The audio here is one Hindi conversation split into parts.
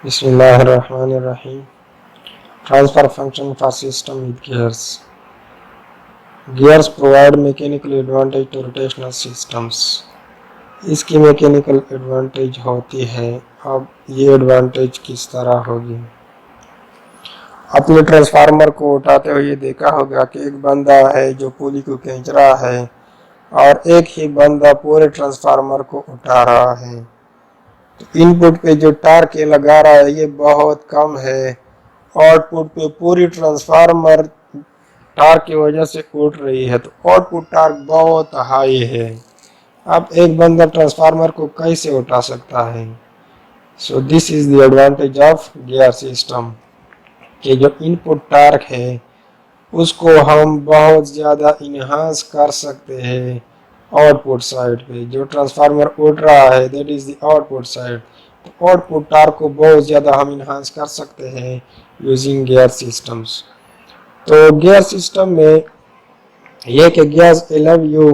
Bismillahirrahmanirrahim. Transfer function for system with gears. Gears provide mechanical advantage to rotational systems. इसकी मैकेनिकल एडवांटेज होती है। अब ये एडवांटेज किस तरह होगी? अपने ट्रांसफार्मर को उठाते हुए देखा होगा कि एक बंदा है जो पुली को खींच रहा है और एक ही बंदा पूरे ट्रांसफार्मर को उठा रहा है। तो इनपुट पे जो टार्क ये लगा रहा है ये बहुत कम है, आउटपुट पे पूरी ट्रांसफार्मर टार्क की वजह से उठ रही है, तो आउटपुट टार्क बहुत हाई है। अब एक बंदा ट्रांसफार्मर को कैसे उठा सकता है? सो this is the advantage of gear system कि जो इनपुट टार्क है उसको हम बहुत ज़्यादा इन्हांस कर सकते हैं आउटपुट साइड पे। जो ट्रांसफार्मर उठ रहा है that is the output side, तो आउटपुट टार्क को बहुत ज़्यादा हम इन्हांस कर सकते हैं यूजिंग गियर सिस्टम्स। तो गियर सिस्टम में यह कि gears allow you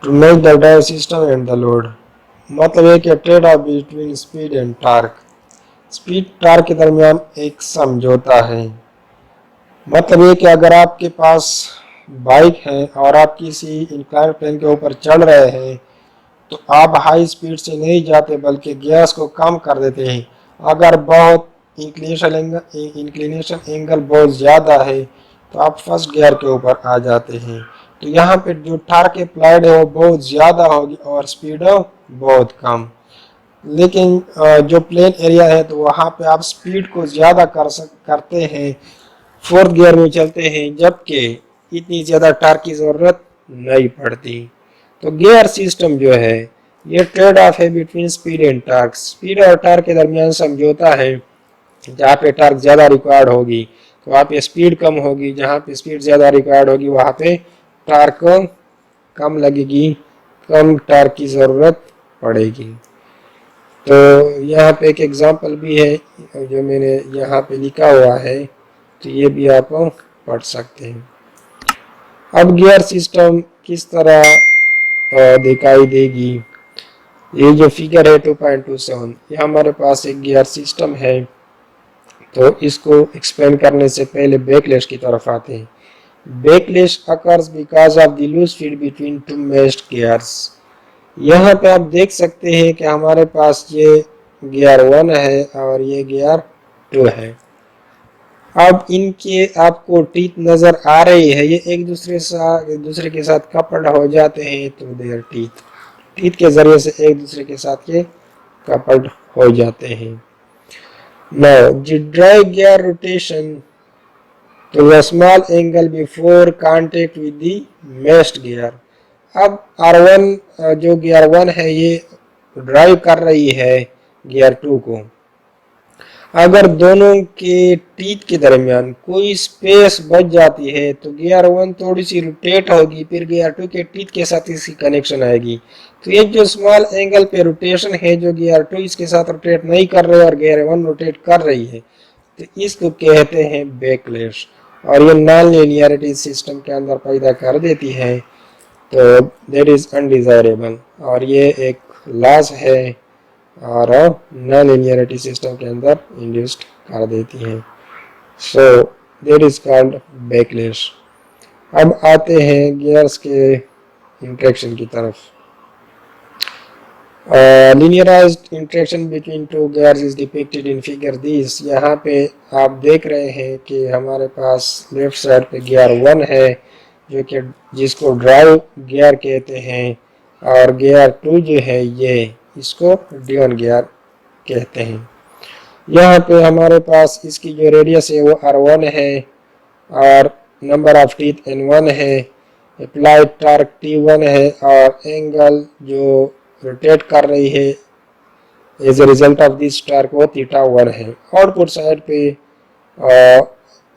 to match the drive system and the load. मतलब है कि trade off between speed and torque, speed torque के दरमियान एक समझौता है। मतलब ये कि अगर आपके पास बाइक है और आप किसी इंक्लाइन प्लेन के ऊपर चढ़ रहे हैं तो आप हाई स्पीड से नहीं जाते बल्कि गियर्स को कम कर देते हैं। अगर बहुत इंक्लिनेशन एंगल बहुत ज़्यादा है तो आप फर्स्ट गियर के ऊपर आ जाते हैं। तो यहाँ पे जो टार्क अप्लाइड है वो बहुत ज़्यादा होगी और स्पीड बहुत कम। लेकिन जो प्लेन एरिया है तो वहाँ पे आप स्पीड को ज़्यादा करते हैं, फोर्थ गियर में चलते हैं, जबकि इतनी ज़्यादा टार्क की ज़रूरत नहीं पड़ती। तो गियर सिस्टम जो है ये ट्रेड ऑफ है between speed and torque. Speed और टार्क के दरमियान समझौता है। जहाँ पे टार्क ज़्यादा रिक्वायर्ड होगी तो वहाँ पे स्पीड कम होगी, जहाँ पे स्पीड ज़्यादा रिक्वायर्ड होगी वहाँ पे टार्क कम लगेगी, कम टार्क की ज़रूरत पड़ेगी। तो यहाँ पे एक एग्जांपल भी है जो मैंने यहाँ पे लिखा हुआ है, तो ये भी आप पढ़ सकते हैं। अब गियर सिस्टम किस तरह दिखाई देगी? ये जो फिगर है 2.27, ये हमारे पास एक गियर सिस्टम है। तो इसको एक्सप्लेन करने से पहले बैकलैश की तरफ आते हैं। Backlash occurs because of the loose feed between two matched gears. यहाँ पे आप देख सकते हैं कि हमारे पास ये गियर 1 है और ये गियर 2 है। अब इनके आपको टीथ नजर आ रही है, ये एक दूसरे के साथ कपल्ड हो जाते हैं, तो देयर टीथ के जरिए से एक दूसरे के साथ ये कपल्ड हो जाते हैं। नाउ ड्राइव गियर रोटेशन तो the small angle before contact with the matched gear. अब R1 जो गियर 1 है ये ड्राइव कर रही है गियर 2 को। अगर दोनों के टीथ के दरमियान कोई स्पेस बच जाती है तो गियर 1 थोड़ी सी रोटेट होगी, फिर गियर 2 के टीथ के साथ इसकी कनेक्शन आएगी। तो ये जो स्मॉल एंगल पे रोटेशन है जो गियर 2 इसके साथ रोटेट नहीं कर रही और गियर 1 रोटेट कर रही है, तो इसको कहते हैं बैकलैश। और ये नॉन लीनियरिटी सिस्टम के अंदर पैदा कर देती है, तो दैट इज अनडिजायरेबल और ये एक लॉस है और नॉन लीनियरिटी सिस्टम के अंदर इंड्यूस्ड कर देती है। सो दैट इज कॉल्ड बैकलैश। अब आते हैं गियर्स के इंटरेक्शन की तरफ। Linearised interaction between two gears is depicted in figure this. यहाँ पे आप देख रहे हैं कि हमारे पास लेफ्ट साइड पे गियर 1 है जो कि जिसको ड्राइव गियर कहते हैं, और गियर 2 जो है ये इसको ड्यून गियर कहते हैं। यहाँ पे हमारे पास इसकी जो रेडियस है वो R1 है और नंबर ऑफ टीथ N1 है, अप्लाइड टार्क T1 है और एंगल जो रोटेट कर रही है as a result of this torque वो θ1 है। आउटपुट साइड पे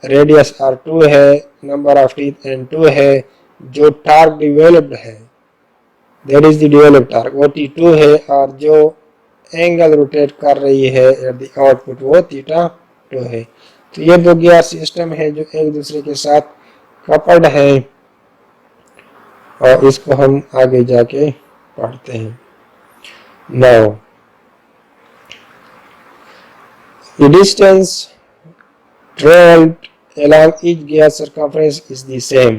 रेडियस R2 है, नंबर ऑफ टीथ N2 है, जो टार्क डेवलप्ड है that is the developed torque वो T2 है, और जो एंगल रोटेट कर रही है एट द आउटपुट वो θ2 है। तो ये दो गियर सिस्टम है जो एक दूसरे के साथ कपल्ड है और इसको हम आगे जाके पढ़ते हैं। Now The distance traveled along each gear circumference is the same.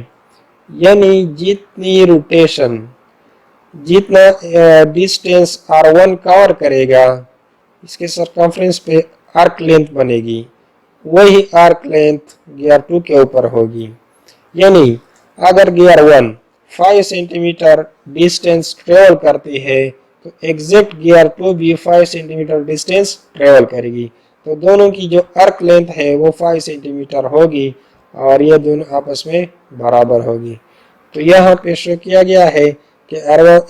यानी जितनी रोटेशन, जितना डिस्टेंस R1 कवर करेगा, इसके सर्कमफ्रेंस पे आर्क लेंथ बनेगी, वही आर्क लेंथ गियर 2 के ऊपर होगी। यानी अगर गियर 1 5 सेंटीमीटर डिस्टेंस ट्रेवल करती है तो एग्जैक्ट गियर 2 भी 5 सेंटीमीटर डिस्टेंस ट्रेवल करेगी। तो दोनों की जो आर्क लेंथ है वो 5 सेंटीमीटर होगी और ये दोनों आपस में बराबर होगी। तो यहाँ पे शो किया गया है कि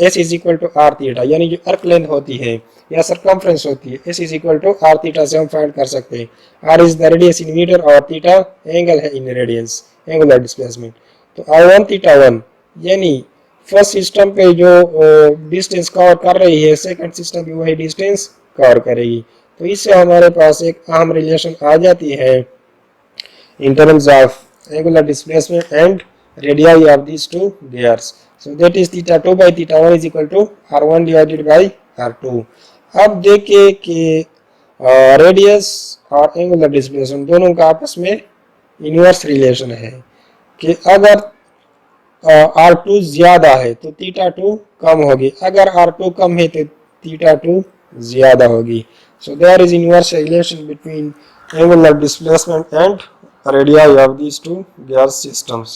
S is equal to r theta, यानी जो आर्क लेंथ होती है या सर्कमफ्रेंस होती है, S is equal to r theta से हम फाइंड कर सकते हैं। R is the radius in meter और थीटा एंगल है इन रेडियंस, एंगुलर डिस्प्लेसमेंट। तो I1 थीटा 1 यानी फर्स्ट सिस्टम पे जो डिस्टेंस कवर कर रही है, सेकंड सिस्टम भी वही डिस्टेंस कवर करेगी। तो इससे हमारे पास एक अहम रिलेशन आ जाती है in terms of angular displacement and radii of these two gears. So that is theta 2 by theta 1 is equal to R1 divided by R2. अब देखिए कि रेडियस और एंगुलर डिस्प्लेसमेंट दोनों का आपस में इनवर्स रिलेशन है कि अगर R2 ज्यादा है तो थीटा 2 कम होगी, अगर R2 कम है तो थीटा 2 ज्यादा होगी। So there is inverse relation between angular displacement and radii of these two gear systems.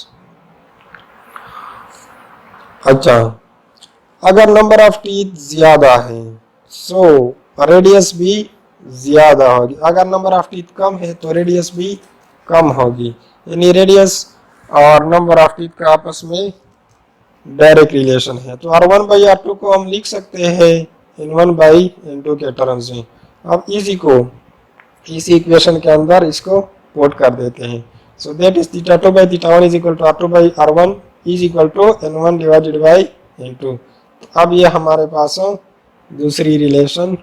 अच्छा, अगर नंबर ऑफ टीथ ज्यादा है सो रेडियस भी ज्यादा होगी, अगर नंबर ऑफ टीथ कम है तो रेडियस भी कम होगी। यानी रेडियस और नंबर ऑफ टीथ का आपस में डायरेक्ट रिलेशन है। तो R1 बाई R2 को हम लिख सकते हैं N1 बाई N2 के टर्म्स में। अब इसी को इसी इक्वेशन के अंदर इसको पुट कर देते हैं। So that is theta 2 by theta 1 is equal to R2 by R1 is equal to N1 divided by N2। तो अब ये हमारे पास दूसरी रिलेशन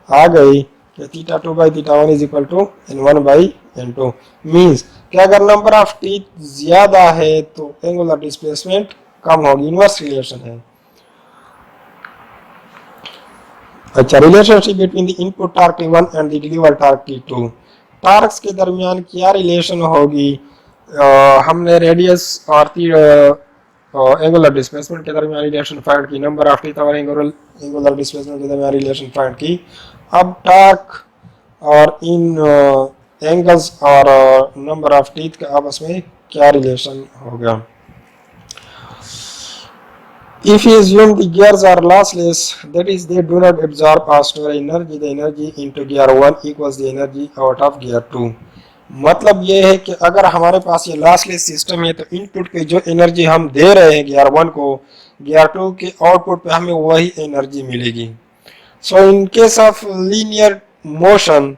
आ गई कि theta 2 by theta 1 is equal to N1 by N2। Means कि अगर नंबर ऑफ टीथ ज्यादा है तो एंगुलर डिस्प्लेसमेंट कम होगी, इनवर्स रिलेशन है। अच्छा, relationship between the input torque T1 and the deliver torque T2। Torques के दरमियान क्या रिलेशन होगी? हमने रेडियस और एंगुलर डिस्प्लेसमेंट के दरमियान रिलेशन फाइंड की, नंबर ऑफ टीथ और एंगुलर डिस्प्लेसमेंट के दरमियान रिलेशन फाइंड की। अब टार्क और इन एंगल्स और नंबर ऑफ टीथ का आपस में क्या रिलेशन होगा? If you assume the gears are lossless, that is they do not absorb or store energy, the energy into gear 1 equals the energy out of gear 2। मतलब ये है कि अगर हमारे पास ये लॉसलेस सिस्टम है तो इनपुट पे जो एनर्जी हम दे रहे हैं गियर 1 को, गियर 2 के आउटपुट पे हमें वही एनर्जी मिलेगी। So in case of linear motion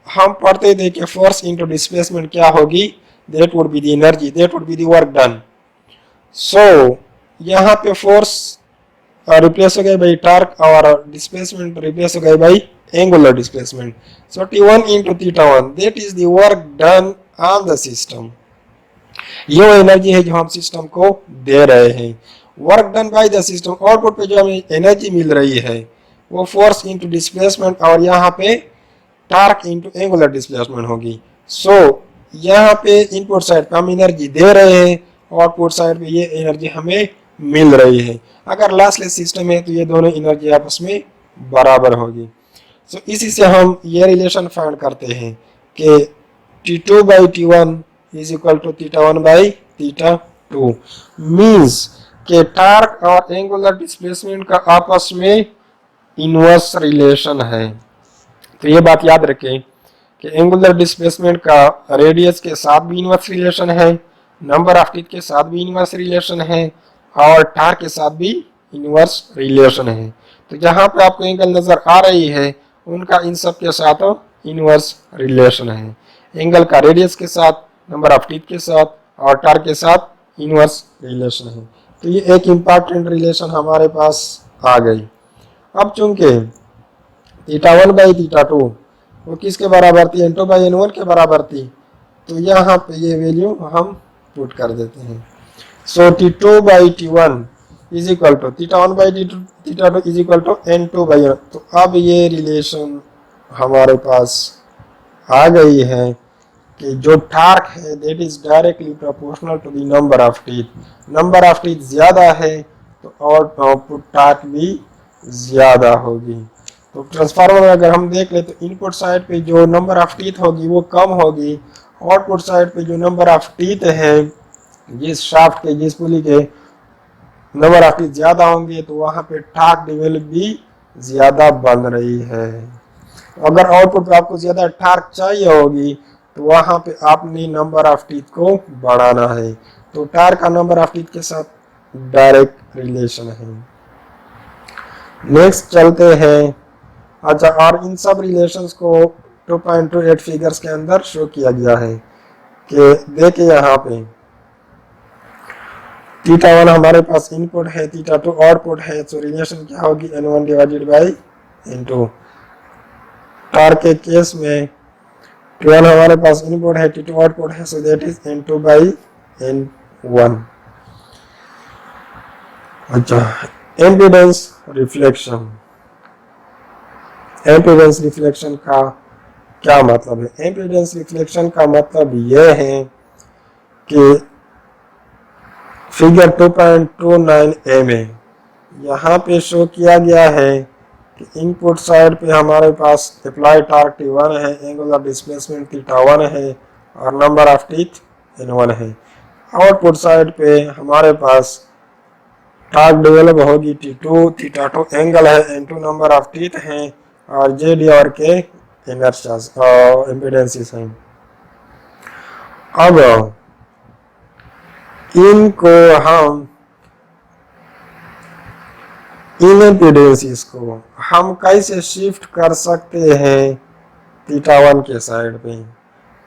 हम पढ़ते थे कि फोर्स इनटू डिस्प्लेसमेंट क्या होगी, that would be the energy, that would be the work done. So यहाँ पे फोर्स रिप्लेस हो गई बाई टार्क और डिस्प्लेसमेंट रिप्लेस हो गई by angular displacement. So T1 into theta 1 that is the work done on the system. ये वो एनर्जी है जो हम सिस्टम को दे रहे हैं। Work done by the system, output पे जो हमें एनर्जी मिल रही है वो फोर्स इनटू डिस्प्लेसमेंट और यहाँ पे टार्क इनटू एंगुलर डिस्प्लेसमेंट होगी। सो यहाँ पे इनपुट साइड पे हम एनर्जी दे रहे हैं, आउटपुट साइड पे ये एनर्जी हमें मिल रही है। अगर लॉसलेस सिस्टम है तो ये दोनों एनर्जी आपस में बराबर होगी। सो इसी से हम ये रिलेशन फाइंड करते हैं कि T2 by T1 is equal to theta 1 by theta 2। Means कि टार्क और एंगुलर डिस्प्लेसमेंट का आपस में इनवर्स रिलेशन है। तो ये बात याद रखें कि एंगुलर डिस्प्लेसमेंट का रेडियस के साथ भी इनवर्स रिलेशन है, नंबर ऑफ टीथ के साथ भी इनवर्स रिलेशन है और टार्क के साथ भी इनवर्स रिलेशन है। तो जहां पे आपको एंगल नजर आ रही है उनका इन सब के साथ इनवर्स रिलेशन है। एंगल का रेडियस के साथ, नंबर ऑफ टीथ के साथ और टार्क के साथ इनवर्स रिलेशन है। तो ये एक इम्पॉर्टेंट रिलेशन हमारे पास आ गई। अब चूंकि थीटा 1 बाई थीटा 2 वो किसके बराबर थी, N2 बाई N1 के बराबर थी, तो यहाँ पे ये वैल्यू हम पुट कर देते हैं। So T2 by T1 is equal to theta 1 by theta 2 is equal to N2 by N। तो अब ये रिलेशन हमारे पास आ गई है कि जो टार्क है that is directly proportional to the number of teeth. Number of teeth ज्यादा है तो आउटपुट टार्क भी ज्यादा होगी। तो ट्रांसफार्मर में अगर हम देख ले तो इनपुट साइड पे जो नंबर ऑफ टीथ होगी वो कम होगी, आउटपुट साइड पे जो नंबर ऑफ टीथ है जिस शाफ्ट के जिस पुली के नंबर ऑफ टीथ ज्यादा होंगे तो वहां पे टार्क डेवलप भी ज्यादा बन रही है। अगर आउटपुट पे आपको ज्यादा टार्क चाहिए होगी तो वहां पे आपने नंबर ऑफ टीथ को बढ़ाना है। तो टार्क का नंबर ऑफ टीथ के साथ डायरेक्ट रिलेशन है। नेक्स्ट चलते हैं। अच्छा, और इन सब रिलेशंस को 2.28 फिगर्स के अंदर शो किया गया है कि देखिए यहाँ पे θ1 हमारे पास इनपुट है, θ2 आउटपुट है, तो रिलेशन क्या होगी n1 divided by n2। Torque के केस में T1 हमारे पास इनपुट है, T2 आउटपुट है, सो that is n2 by n1। अच्छा, इम्पीडेंस रिफ्लेक्शन। इम्पीडेंस रिफ्लेक्शन का क्या मतलब है? इम्पीडेंस रिफ्लेक्शन का मतलब यह है कि फिगर 2.29a में यहाँ पे शो किया गया है कि इनपुट साइड पे हमारे पास अप्लाई टार्क T1 है, एंगुलर डिस्प्लेसमेंट θ1 है और नंबर ऑफ टीथ n1 है। आउटपुट साइड पे हमारे पास टार्क डेवलप होगी T2, θ2 एंगल है, n2 नंबर ऑफ टीथ हैं और JD और K इनर्शियाज इम्पीडेंसेस हैं। अब इनको हम इन इम्पीडेंसेस को हम कैसे शिफ्ट कर सकते हैं θ1 के साइड पे?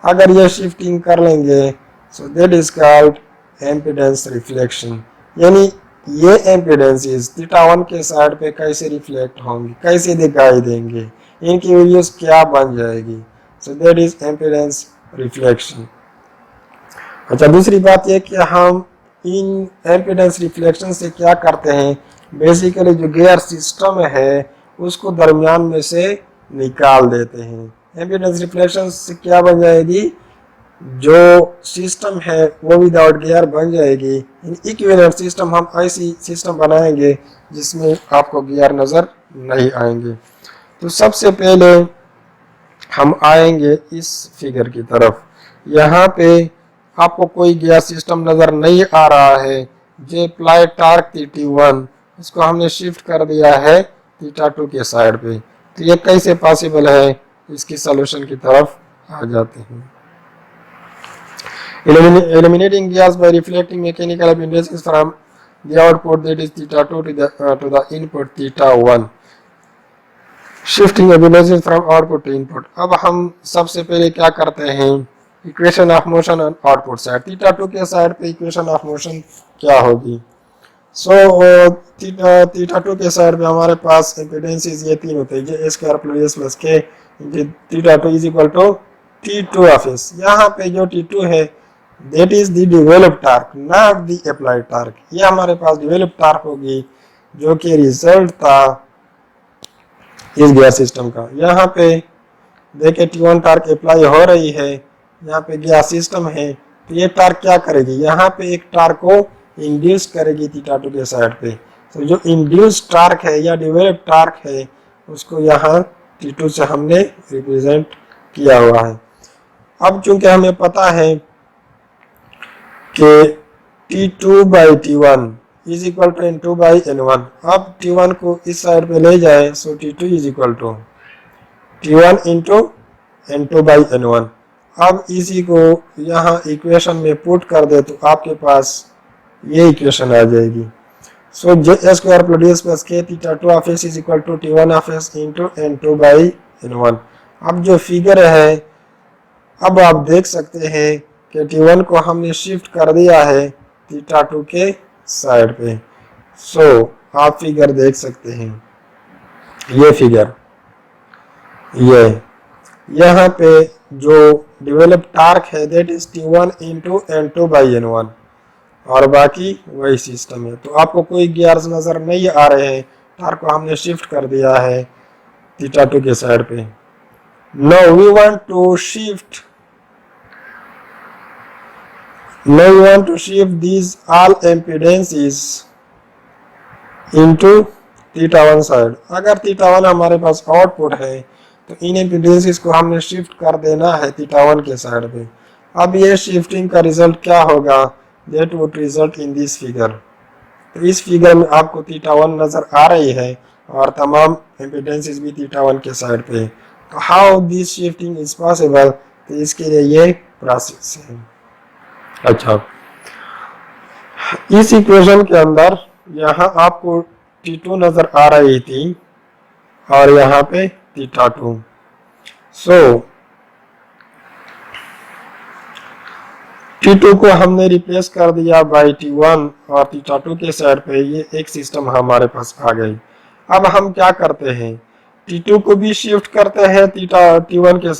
अगर ये शिफ्टिंग कर लेंगे सो that is called impedance reflection. यानी ये इम्पीडेंसेस θ1 के साइड पे कैसे रिफ्लेक्ट होंगी, कैसे दिखाई देंगे, इनकी वैल्यूज क्या बन जाएगी, सो दैट इज इम्पीडेंस रिफ्लेक्शन। अच्छा, दूसरी बात यह कि हम इन इम्पीडेंस रिफ्लेक्शन से क्या करते हैं, बेसिकली जो गियर सिस्टम है उसको दरमियान में से निकाल देते हैं। इम्पीडेंस रिफ्लेक्शन से क्या बन जाएगी, जो सिस्टम है वो विदाउट गियर बन जाएगी। इक्विवेलेंट सिस्टम हम ऐसी सिस्टम बनाएंगे जिसमें आपको गियर नजर नहीं आएंगे। तो सबसे पहले हम आएंगे इस फिगर की तरफ। यहाँ पे आपको कोई गियर सिस्टम नजर नहीं आ रहा है। जो अप्लाई टार्क T1 इसको हमने शिफ्ट कर दिया है θ2 के साइड पे। तो ये कैसे पॉसिबल है, इसकी सॉल्यूशन की तरफ आ जाते हैं। Eliminating gears by reflecting mechanical impedances from the output, that is θ2 to the input θ1. Shifting impedances from output to input. अब हम सबसे पहले क्या करते हैं, equation of motion on output side. θ2 के साइड पे इक्वेशन ऑफ मोशन क्या होगी? सो θ2 के साइड पे हमारे पास इम्पीडेंसेस ये तीन होते हैं, जे square plus plus K θ2 is equal to T2 of S। यहाँ पे जो T2 है that is the developed torque, not the applied torque. ये हमारे पास डेवलप्ड टार्क होगी जो कि रिजल्ट था इस गियर सिस्टम का। यहाँ पे देखिए T1 टार्क अप्लाई हो रही है, यहाँ पे गियर सिस्टम है, तो ये टार्क क्या करेगी, यहाँ पे एक टार्क को इंड्यूस करेगी θ2 के साइड पे। तो जो इंड्यूस टार्क है या डेवलप टार्क है उसको यहाँ T2 से हमने रिप्रेजेंट किया हुआ है। अब चूंकि हमें पता है कि T2 by T1 is equal to N2 by N1। अब T1 को इस साइड पे ले जाए so T2 is equal to T1 into N2 by N1। अब इसी को यहाँ इक्वेशन में पुट कर दे तो आपके पास ये इक्वेशन आ जाएगी। So J square plus plus K θ2 of S is equal to T1 of S into N2 by N1। अब जो फिगर है, अब आप देख सकते हैं कि T1 को हमने शिफ्ट कर दिया है θ2 के साइड पे। सो आप फिगर देख सकते हैं, ये फिगर, ये यहाँ पे जो डेवलप टार्क है that is T1 into N2 by N1 और बाकी वही सिस्टम है। तो आपको कोई गियर्स नजर नहीं आ रहे हैं, टार्क को हमने शिफ्ट कर दिया है θ2 के साइड पे। Now we want to shift these all impedances into theta one side. अगर थीटा वन हमारे पास आउटपुट है तो इन इम्पीडेंसेस को हमने शिफ्ट कर देना है थीटा वन के साइड पे। अब ये शिफ्टिंग का रिजल्ट क्या होगा, that would result in this figure. तो इस फिगर में आपको थीटा वन नजर आ रही है और तमाम इम्पीडेंसेस भी थीटा वन के साइड पे। तो how this shifting is possible, तो इसके लिए ये प्रोसेस है। अच्छा, इस इक्वेशन के अंदर यहाँ आपको T2 नजर आ रही थी और यहाँ पे थीटा टू। सो T2 को हमने रिप्लेस कर दिया बाई T1 और थीटा टू के साइड पे ये एक सिस्टम हमारे पास आ गई। अब हम क्या करते हैं, T2 को भी शिफ्ट करते हैं थीटा वन के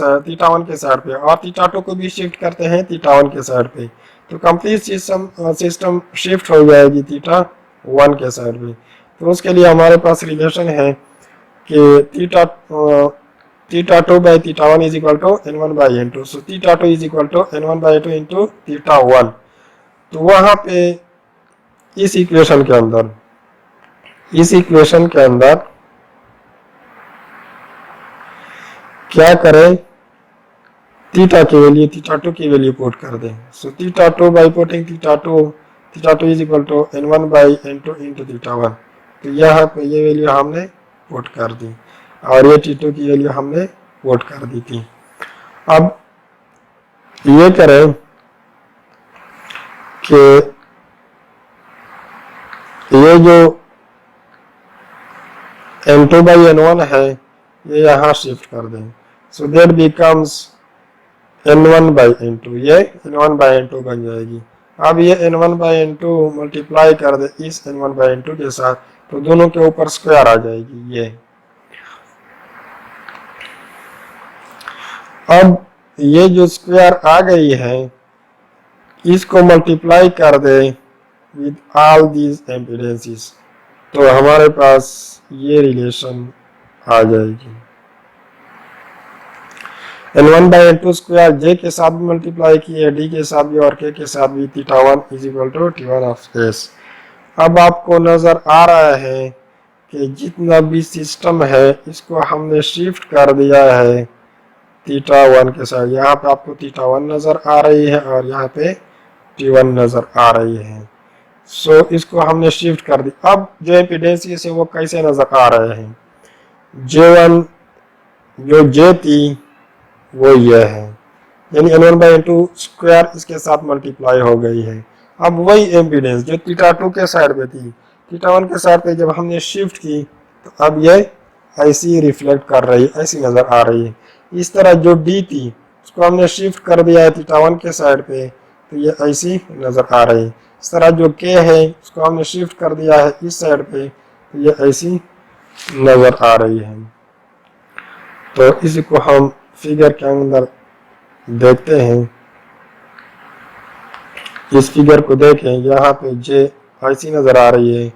साइड पे और थीटा टू को भी शिफ्ट करते हैं थीटा वन के साइड पे। तो कंप्लीट सिस्टम शिफ्ट हो जाएगी थीटा वन के साइड पे। तो उसके लिए हमारे पास रिलेशन है कि theta two by theta one is equal to N one by N two. So theta two is equal to N one by two into theta one. तो वहां पे इस इक्वेशन के अंदर क्या करें, थीटा की वैल्यू थीटा टू की वैल्यू पुट कर दें। So theta two by putting theta two is equal to N one by N two into theta one. तो यहाँ पे ये वैल्यू हमने पुट कर दी और ये T2 की वैल्यू हमने पुट कर दी थी। अब ये करें कि ये जो N2 बाई N1 है ये यहाँ शिफ्ट कर दें। So that becomes N1 by N2, ये N1 बाई N2 बन जाएगी। अब ये N1 बाई N2 मल्टीप्लाई कर दे इस N1 बाई N2 के साथ, तो दोनों के ऊपर स्क्वायर आ जाएगी ये। अब ये जो स्क्वायर आ गई है इसको मल्टीप्लाई कर दे विद ऑल दीज इम्पीडेंसेस, तो हमारे पास ये रिलेशन आ जाएगी। N1 by N2 square J के साथ भी मल्टीप्लाई किए, D के साथ भी और K के साथ भी, theta one is equal to T1 of S। अब आपको नजर आ रहा है कि जितना भी सिस्टम है इसको हमने शिफ्ट कर दिया है थीटा वन के साथ। यहाँ पे आपको थीटा वन नजर आ रही है और यहाँ पे T1 नजर आ रही है। सो इसको हमने शिफ्ट कर दी। अब जो इम्पीडेंसेस है वो कैसे नजर आ रहे हैं, J1 जो J थी वो ये है, यानी N1 बाई N2 स्क्वायर इसके साथ मल्टीप्लाई हो गई है। अब वही इम्पीडेंस जो थीटा टू के साइड पे थी थीटा वन के साइड पे जब हमने शिफ्ट की तो अब ये ऐसी रिफ्लेक्ट कर रही है, ऐसी नजर आ रही है। इस तरह जो D थी उसको हमने शिफ्ट कर दिया है थीटा वन के साइड पे तो ये ऐसी नजर आ रही है। इस तरह जो K है उसको हमने शिफ्ट कर दिया है इस साइड पे तो ये ऐसी नजर आ रही है। तो इसी को हम फिगर के अंदर देखते हैं। इस फिगर को देखें, यहाँ पे J ऐसी नजर आ रही है,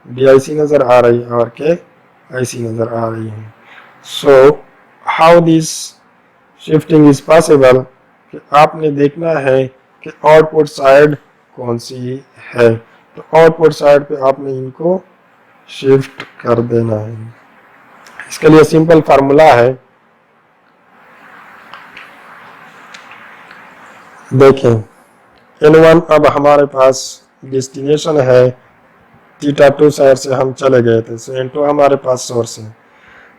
D ऐसी नजर आ रही है और K ऐसी नजर आ रही है। So how this shifting is possible, कि आपने देखना है कि आउटपुट साइड कौन सी है। तो आउटपुट साइड पे आपने इनको शिफ्ट कर देना है। इसके लिए सिंपल फार्मूला है, देखें N1 अब हमारे पास डेस्टिनेशन है, थीटा टू साइड से हम चले गए थे। सो N2 हमारे पास सोर्स है।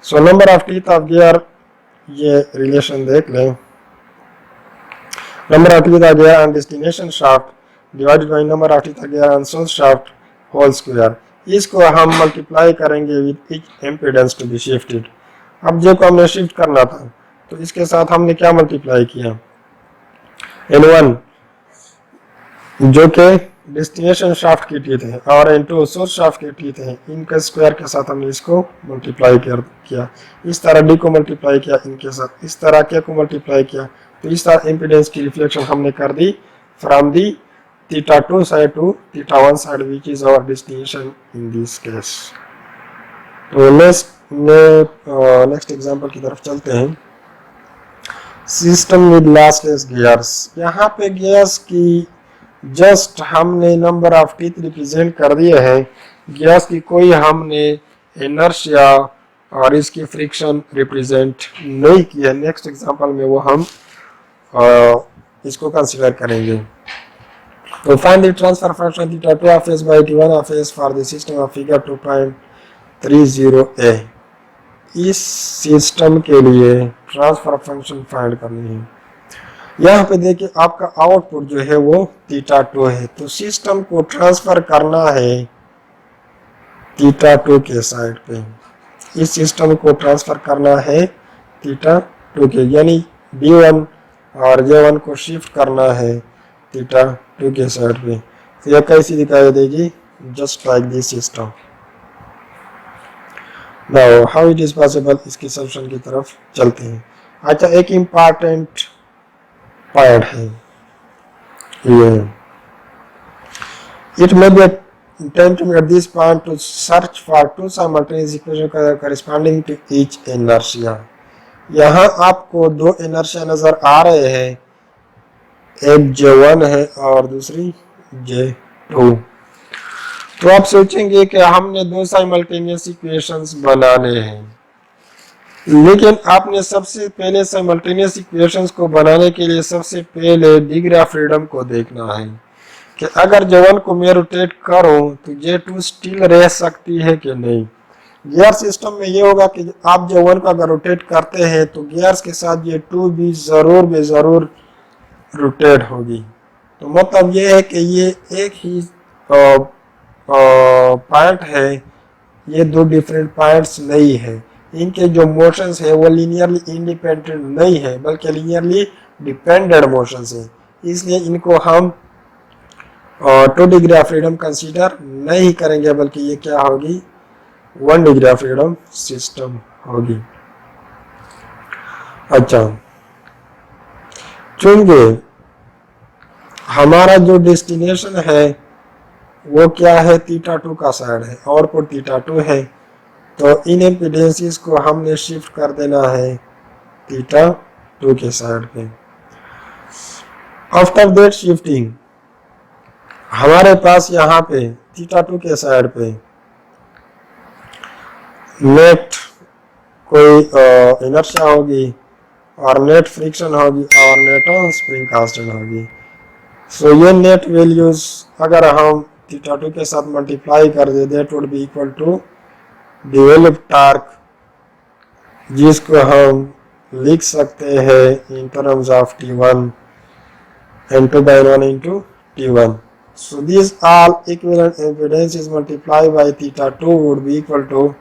So number of teeth of gear, ये रिलेशन देख लें, number of teeth of gear on destination shaft divided by number of teeth of gear on source shaft whole square. इसको हम मल्टीप्लाई करेंगे with each impedance to be shifted. अब जो को हमने शिफ्ट करना था तो इसके साथ हमने क्या मल्टीप्लाई किया, N1 जो के डेस्टिनेशन शाफ्ट की टीथ है और N2 सोर्स शाफ्ट की टीथ है, इनके स्क्वायर के साथ हमने इसको मल्टीप्लाई किया। इस तरह D को मल्टीप्लाई किया इनके साथ, इस तरह K को मल्टीप्लाई किया। तो इस तरह इम्पीडेंस की रिफ्लेक्शन हमने कर दी from the theta two side to theta one side which is our destination in this case. तो नेक्स्ट एग्जांपल की तरफ चलते हैं। सिस्टम विद लॉसलेस गियर्स, यहाँ पे गियर्स की जस्ट हमने नंबर ऑफ टीथ रिप्रेजेंट कर दिए हैं, गियर्स की कोई हमने इनर्शिया और इसकी फ्रिक्शन रिप्रेजेंट नहीं किया। नेक्स्ट एग्जांपल में वो हम इसको कंसीडर करेंगे। तो find the transfer function theta 2 of s by t1 of s for the system of figure 2.30a। इस सिस्टम के लिए ट्रांसफर फंक्शन फाइंड करनी है। यहाँ पे देखिए आपका आउटपुट जो है वो थीटा 2 है, तो सिस्टम को ट्रांसफर करना है थीटा 2 के साइड पे। इस सिस्टम को ट्रांसफर करना है थीटा 2 के, यानी d1 और j1 को शिफ्ट करना है थीटा 2 के साइड पे। तो यह कैसी दिखाई देगी, just like this system. Now how it is possible, इसकी सॉल्यूशन की तरफ चलते हैं। अच्छा, एक इम्पॉर्टेंट पॉइंट है ये, it may be attempting at this point to search for two simultaneous equations corresponding to each inertia। यहाँ आपको दो इनर्शिया नजर आ रहे हैं, एक J1 है और दूसरी J2। तो आप सोचेंगे कि हमने दो साइमल्टेनियस इक्वेशंस बनाने हैं, लेकिन आपने सबसे पहले साइमल्टेनियस इक्वेशंस को बनाने के लिए सबसे पहले डिग्री ऑफ फ्रीडम को देखना है कि अगर J1 को मैं रोटेट करूं तो J2 स्टिल रह सकती है कि नहीं। गियर सिस्टम में ये होगा कि आप J1 को अगर रोटेट करते हैं तो गियर्स के साथ J2 भी जरूर रोटेट होगी। तो मतलब ये है कि ये एक ही पॉइंट है, ये दो डिफरेंट पॉइंट्स नहीं है। इनके जो मोशंस है वो लीनियरली इंडिपेंडेंट नहीं है, बल्कि लीनियरली डिपेंडेंट मोशंस है। इसलिए इनको हम 2 डिग्री ऑफ फ्रीडम कंसीडर नहीं करेंगे, बल्कि ये क्या होगी, 1 डिग्री ऑफ फ्रीडम सिस्टम होगी। अच्छा, चूंकि हमारा जो डेस्टिनेशन है वो क्या है, थीटा 2 का साइड है, आउटपुट थीटा 2 है, तो इन इम्पीडेंसेस को हमने शिफ्ट कर देना है थीटा 2 के साइड पे। आफ्टर दैट शिफ्टिंग हमारे पास यहाँ पे थीटा 2 के साइड पे नेट कोई इनर्शिया होगी और नेट फ्रिक्शन होगी और नेट स्प्रिंग कांस्टेंट होगी। सो ये नेट वैल्यूज अगर हम थीटा 2 के साथ मल्टीप्लाई कर दे, that would be equal to developed torque, जिसको हम लिख सकते हैं in terms of T1 N2/1 into T1। So these all equivalent impedances multiplied by theta 2 would be equal to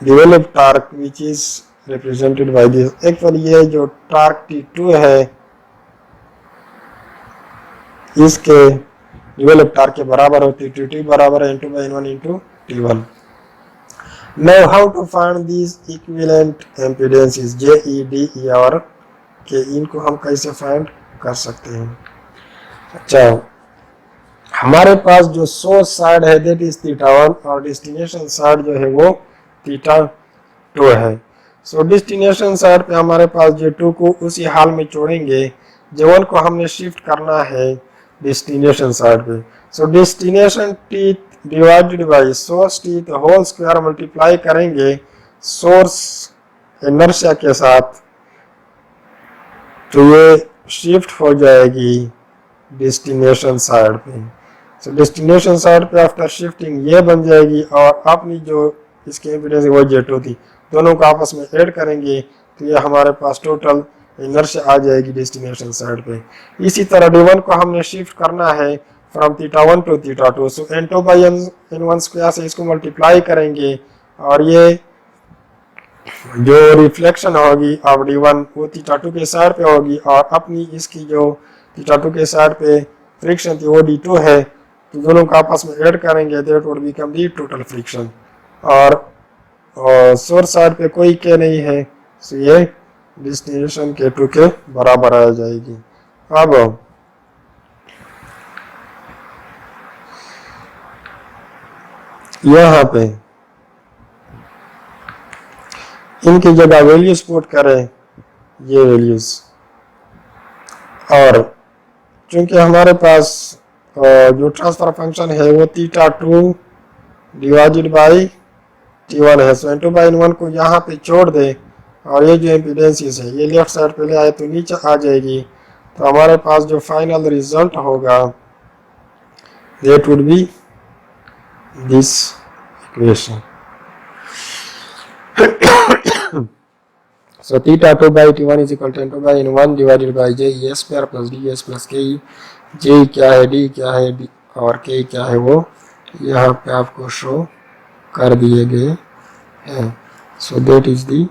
developed torque, which is represented by this। Actually ये जो टॉर्क T2 है इसके डेवलप्ड टॉर्क के बराबर होती है, T2 बराबर है N2/1 into T1। Now how to find these equivalent impedances J, E, D, E और K, इनको हम कैसे फाइंड कर सकते हैं। अच्छा, हमारे पास जो सोर्स साइड है दैट इज थीटा 1 और डेस्टिनेशन साइड जो है वो थीटा 2 है। सो डेस्टिनेशन साइड पे हमारे पास J2 को उसी हाल में छोड़ेंगे, J1 को हमने शिफ्ट करना है डेस्टिनेशन साइड पे। So destination teeth divided by source teeth whole square multiply करेंगे सोर्स इनर्शिया के साथ, तो ये शिफ्ट हो जाएगी डेस्टिनेशन साइड पे। सो डेस्टिनेशन साइड पे आफ्टर शिफ्टिंग ये बन जाएगी और अपनी जो इसकी इम्पीडेंस वो J2 थी, दोनों को आपस में ऐड करेंगे तो ये हमारे पास टोटल इनर्शिया आ जाएगी डेस्टिनेशन साइड पे। इसी तरह D1 को हमने शिफ्ट करना है from theta 1 to theta 2। So N2/N1 square से इसको मल्टीप्लाई करेंगे और ये जो रिफ्लेक्शन होगी ऑफ D1 वो थीटा 2 के साइड पे होगी और अपनी इसकी जो थीटा 2 के साइड पे फ्रिक्शन थी वो D2 है, तो दोनों को आपस में ऐड करेंगे, that would become the total friction. और सोर्स साइड पे कोई K नहीं है, सो ये डेस्टिनेशन K2 के बराबर आ जाएगी। अब यहाँ पे इनकी जगह वैल्यूज पुट करें ये वैल्यूज। और चूंकि हमारे पास जो ट्रांसफर फंक्शन है वो थीटा 2 डिवाइडेड बाई T1 है, सो N2 बाई N1 को यहाँ पे छोड़ दे और ये जो इम्पीडेंसेस है ये लेफ्ट साइड पे ले आए तो नीचे आ जाएगी। तो हमारे पास जो फाइनल रिजल्ट होगा that would B this equation. So theta 2 by T1 is equal to N2 by N1 divided by J E S square plus D S plus K E। J क्या है, D क्या है, D और K क्या है वो यहाँ पे आपको शो कर दिए गए हैं। So that is the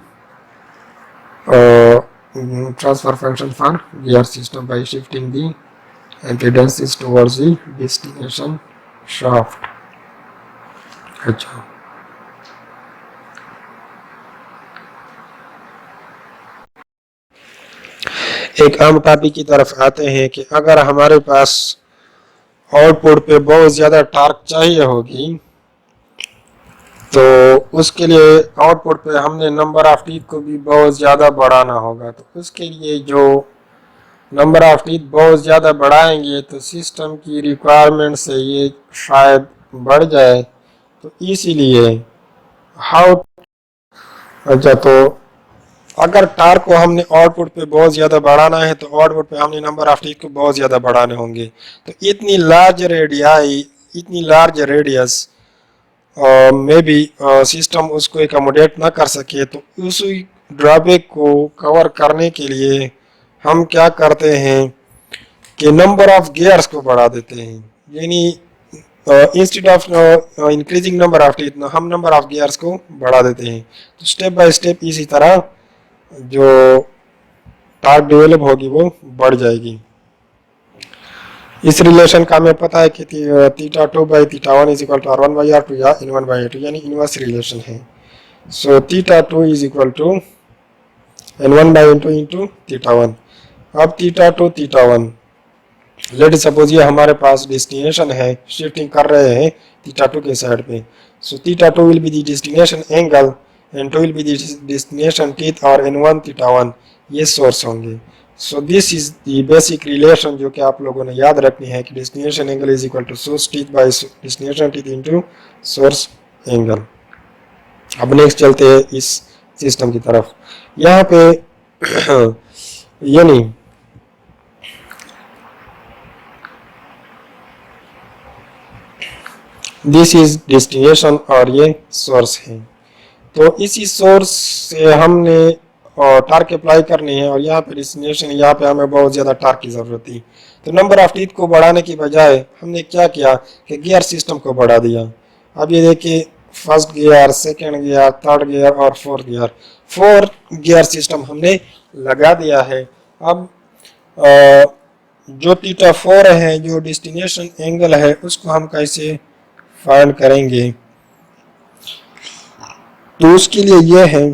transfer function for gear system by shifting the impedances towards the destination shaft। अच्छा, एक आम टॉपिक की तरफ आते हैं कि अगर हमारे पास आउटपुट पे बहुत ज़्यादा टॉर्क चाहिए होगी तो उसके लिए आउटपुट पे हमने नंबर ऑफ टीथ को भी बहुत ज़्यादा बढ़ाना होगा। तो उसके लिए जो नंबर ऑफ टीथ बहुत ज़्यादा बढ़ाएंगे तो सिस्टम की रिक्वायरमेंट से ये शायद बढ़ जाए। तो इसीलिए हाउ अच्छा, तो अगर टार्क को हमने आउटपुट पे बहुत ज़्यादा बढ़ाना है तो आउटपुट पे हमने नंबर ऑफ टीथ को बहुत ज़्यादा बढ़ाने होंगे। तो इतनी लार्ज रेडियाई, इतनी लार्ज रेडियस में भी सिस्टम उसको एकोमोडेट ना कर सके, तो उस ड्रॉबैक को कवर करने के लिए हम क्या करते हैं कि नंबर ऑफ गियर्स को बढ़ा देते हैं। यानी instead of increasing number of teeth हम नंबर ऑफ गियर्स को बढ़ा देते हैं। तो स्टेप बाय स्टेप इसी तरह जो टार्क डेवलप होगी वो बढ़ जाएगी। इस रिलेशन का हमें पता है कि theta 2 by theta 1 is equal to R1 by R2 या N1 बाई R2, यानी इनवर्स रिलेशन है। So theta 2 is equal to N1 by N2 into theta 1। अब थीटा 2 थीटा 1, लेट सपोज ये हमारे पास डेस्टिनेशन है, शिफ्टिंग कर रहे हैं थीटा 2 के साइड पे। So theta 2 will be the destination angle, N2 will be the destination teeth और N1 थीटा 1 ये सोर्स होंगे। So this is the basic relation जो कि आप लोगों ने याद रखनी है कि destination angle is equal to source teeth by destination teeth into source angle. अब नेक्स्ट चलते हैं इस सिस्टम की तरफ। यहाँ पे यानी दिस इज डेस्टिनेशन और ये सोर्स है। तो इसी सोर्स से हमने टार्क अप्लाई करनी है और यहाँ पे डेस्टिनेशन, यहाँ पे हमें बहुत ज़्यादा टार्क की ज़रूरत थी। तो नंबर ऑफ टीथ को बढ़ाने की बजाय हमने क्या किया कि गियर सिस्टम को बढ़ा दिया। अब ये देखिए first gear, second gear, third gear और फोर्थ गियर, 4 गियर सिस्टम हमने लगा दिया है। अब जो थीटा 4 है, जो डेस्टिनेशन एंगल है, उसको हम कैसे फाइंड करेंगे? तो उसके लिए यह है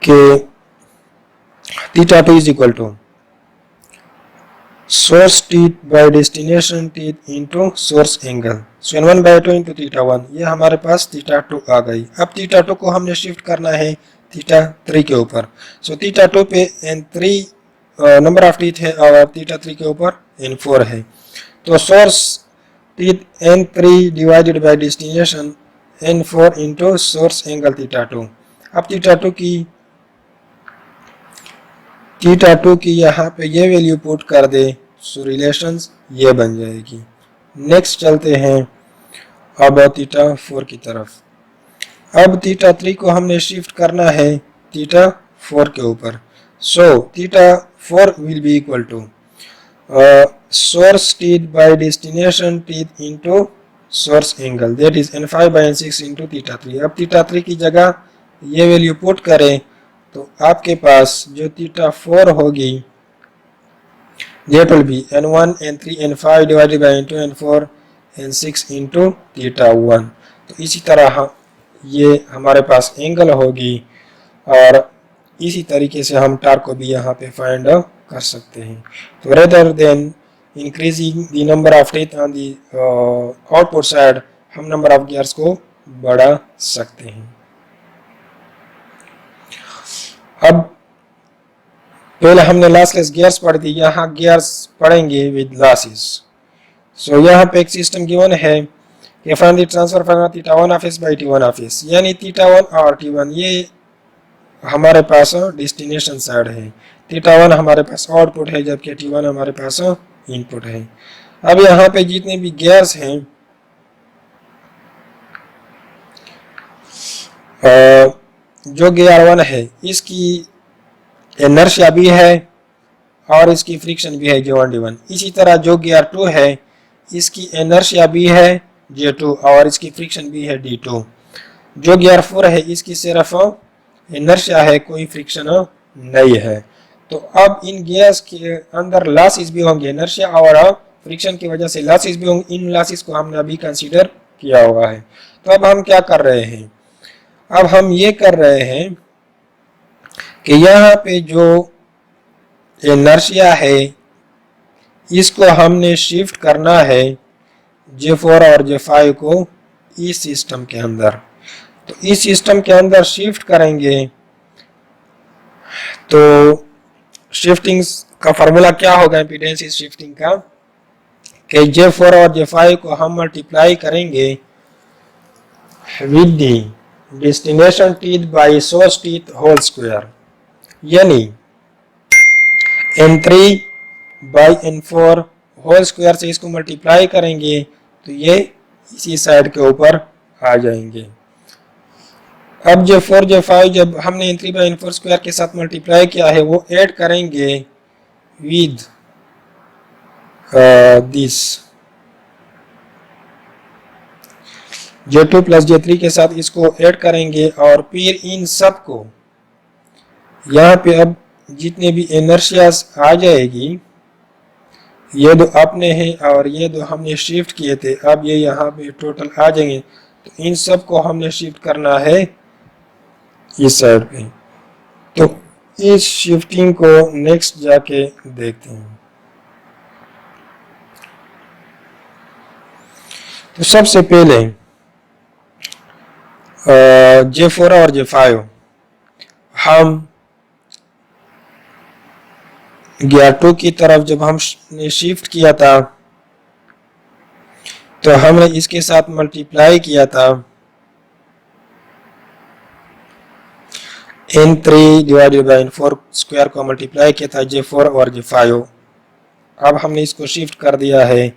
कि theta 2 is equal to source teeth by destination teeth into source angle. So N1 by 2 into theta 1, ये हमारे पास थीटा 2 आ गई। अब थीटा 2 को हमने शिफ्ट करना है थीटा 3 के ऊपर। सो थीटा 2 पे N3 नंबर ऑफ टीथ है और थीटा 3 के ऊपर N4 है। तो source teeth N3 divided by destination N4 into source angle theta 2। अब थीटा 2 की यहाँ पे ये वैल्यू पुट कर दे, सो रिलेशंस ये बन जाएगी। नेक्स्ट चलते हैं अब थीटा 4 की तरफ। अब थीटा 3 को हमने शिफ्ट करना है थीटा 4 के ऊपर। So theta 4 will be equal to source teeth by destination teeth into source angle, that is N5 by N6 into theta 3। अब थीटा 3 की जगह ये वैल्यू पुट करें तो आपके पास जो थीटा 4 होगी that will be N1 N3 N5 divided by N2 N4 N6 into theta 1। तो इसी तरह ये हमारे पास एंगल होगी और इसी तरीके से हम टार्क को भी यहाँ पे फाइंड कर सकते हैं। तो rather than increasing the number of teeth on the output side, हम नंबर ऑफ गियर्स को बढ़ा सकते हैं। अब पहले हमने लॉसलेस गियर्स पढ़ दी, यहाँ गियर्स पढ़ेंगे विद लॉसेस। सो यहाँ पे एक सिस्टम गिवन है कि find the transfer function theta 1 of S by t1 of S, यानी थीटा 1 और t1 ये हमारे पास डेस्टिनेशन साइड है, थीटा 1 हमारे पास आउटपुट है जबकि t1 हमारे पास इनपुट है। अब यहाँ पे जितने भी गियर्स हैं जो गियर 1 है इसकी इनर्शिया भी है और इसकी फ्रिक्शन भी है J1 D1। इसी तरह जो गियर 2 है इसकी इनर्शिया भी है J2 और इसकी फ्रिक्शन भी है D2। जो गियर 4 है इसकी सिर्फ इनर्शिया है, कोई फ्रिक्शन नहीं है। तो अब इन गियर्स के अंदर लॉसेस भी होंगे, इनर्शिया और फ्रिक्शन की वजह से लॉसेस भी होंगे। इन लॉसेस को हमने अभी कंसीडर किया हुआ है। तो अब हम क्या कर रहे हैं, अब हम ये कर रहे हैं कि यहाँ पे जो इनर्शिया है इसको हमने शिफ्ट करना है J4 और J5 को इस सिस्टम के अंदर। तो इस सिस्टम के अंदर शिफ्ट करेंगे तो शिफ्टिंग का फॉर्मूला क्या होगा इम्पीडेंस शिफ्टिंग का, कि J4 और J5 को हम मल्टीप्लाई करेंगे with the destination teeth by source teeth whole square, यानी N3 by N4 whole square से इसको मल्टीप्लाई करेंगे तो ये इसी साइड के ऊपर आ जाएंगे। अब J4 J5 जब हमने N3 बाई N4 स्क्वायर के साथ मल्टीप्लाई किया है वो ऐड करेंगे with this J2 plus J3 के साथ इसको ऐड करेंगे और फिर इन सब को यहाँ पे अब जितने भी इनर्शियाज आ जाएगी, ये दो अपने हैं और ये दो हमने शिफ्ट किए थे, अब ये यहाँ पे टोटल आ जाएंगे। तो इन सब को हमने शिफ्ट करना है इस साइड पे। तो इस शिफ्टिंग को नेक्स्ट जाके देखते हैं। तो सबसे पहले J4 और J5 हम गियर 2 की तरफ जब हमने शिफ्ट किया था तो हमने इसके साथ मल्टीप्लाई किया था N3 divided by N4 square को मल्टीप्लाई किया था J4 और J5। अब हमने इसको शिफ्ट कर दिया है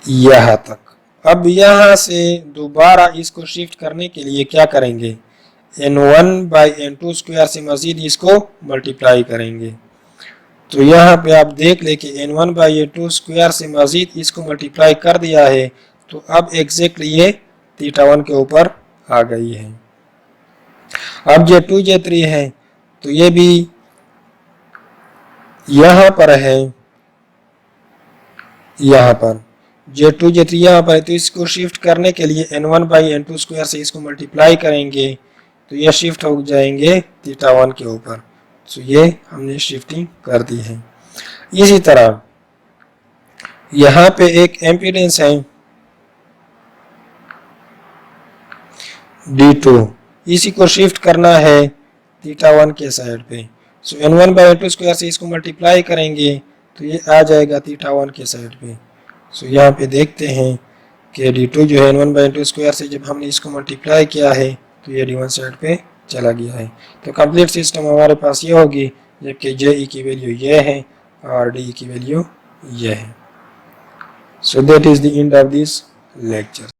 यहाँ तक। अब यहाँ से दोबारा इसको शिफ्ट करने के लिए क्या करेंगे, N1 बाई N2 स्क्वायर से मजीद इसको मल्टीप्लाई करेंगे। तो यहाँ पे आप देख ले कि N1 बाई N2 स्क्वायर से मजीद इसको मल्टीप्लाई कर दिया है तो अब एग्जैक्टली ये थीटा 1 के ऊपर आ गई है। अब J2 J3 है तो ये भी यहाँ पर है, यहाँ पर J2 J3 यहाँ पर है तो इसको शिफ्ट करने के लिए N1 बाई N2 स्क्वायर से इसको मल्टीप्लाई करेंगे तो ये शिफ्ट हो जाएंगे थीटा 1 के ऊपर। तो ये हमने शिफ्टिंग कर दी है। इसी तरह यहाँ पे एक एम्पीडेंस है D2, इसी को शिफ्ट करना है थीटा 1 के साइड पे। सो N1 बाई N2 स्क्वायर से इसको मल्टीप्लाई करेंगे तो ये आ जाएगा थीटा 1 के साइड पे। सो यहाँ पे देखते हैं कि D2 जो है N1 बाई N2 स्क्वायर से जब हमने इसको मल्टीप्लाई किया है तो ये D1 साइड पे चला गया है। तो कंप्लीट सिस्टम हमारे पास ये होगी, जबकि JE की वैल्यू ये है और DE की वैल्यू ये है। सो that is the end of this lecture.